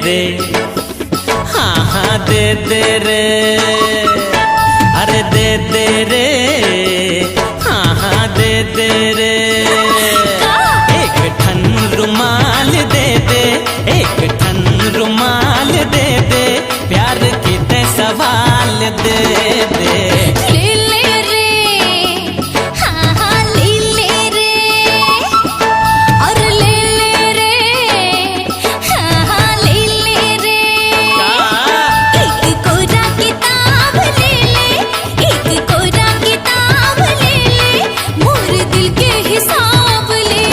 रे, हाँ हाँ दे दे रे, अरे दे दे रे, हाँ हाँ दे दे रे। एक ठन रुमाल दे दे, एक ठन रुमाल दे दे, प्यार की ते सवाल दे दे। ले ले रे, हाँ हाँ ले ले रे, और ले ले रे, हाँ हाँ ले ले रे। एक कोरा किताब ले ले, एक कोरा किताब ले ले, मोर दिल के हिसाब ले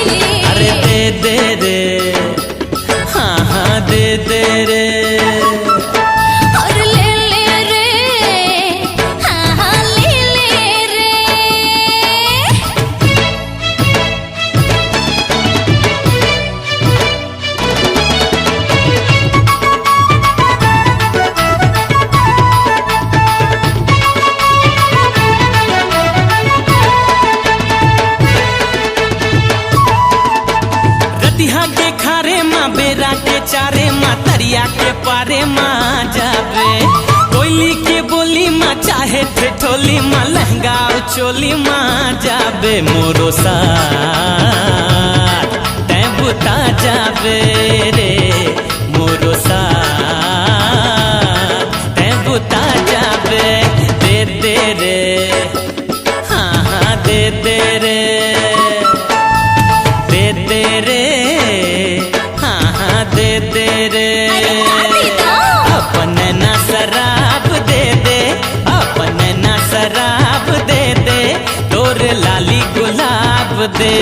ले। अरे दे दे रे, हाँ हाँ दे दे रे, और ले ले रे, हाँ हाँ ले ले रे। रतिहा के खारे माँ, बेरा के चारे माँ, तरिया के पारे माँ जाबे। कोयली के बोली माँ, चाहे ठेठोली माँ, लहंगा चोली माँ जाबे। मोरो साथ तै बुता जाबे रे, मोरो साथ तै बुता जाबे। दे दे रे, हाँ हाँ दे दे रे, दे दे रे, हाँ हाँ दे दे रे। अरे दो। अपन ना शराब दे दे, अपन ना शराब दे दे, तोर लाली गुलाब दे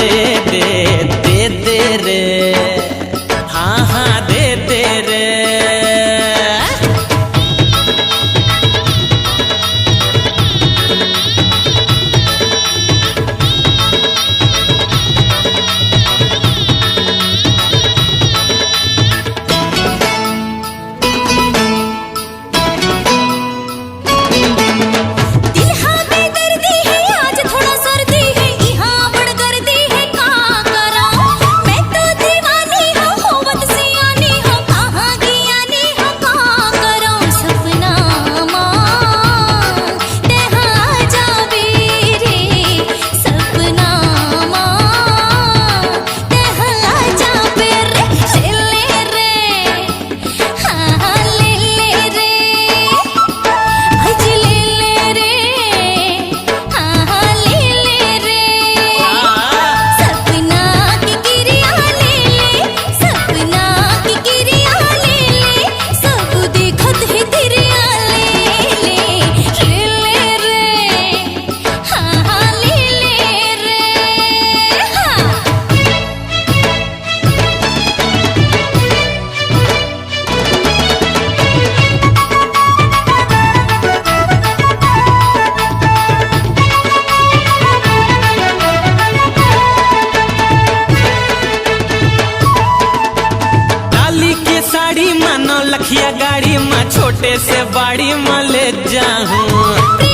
दे। दे दे रे, हाँ हाँ दे दे रे। दिल हाँ बेदर्दी है, आज थोड़ा सर्दी है, यहाँ बड़ गर्दी है, कहाँ करा। मैं तो दीवानी हूँ, होवत सियानी हूँ, कहाँ ज्ञानी हूँ, कहाँ करा। सपना माँ तेहा जाबे रे, सपना माँ तेहा जाबे रे। ले ले रे, हाँ हाँ ले ले रे, आज ले ले रे, हाँ हाँ ले ले रे। सपना की किरिया ले ले, सपना की किरिया ले ले, सब देखत है तिरिया ले ले। ले ले रे, हाँ हाँ ले ले रे, हाँ। डाली के साड़ी मानो लखिया गाड़ी माँ, छोटे से बाड़ी माँ ले जाऊं।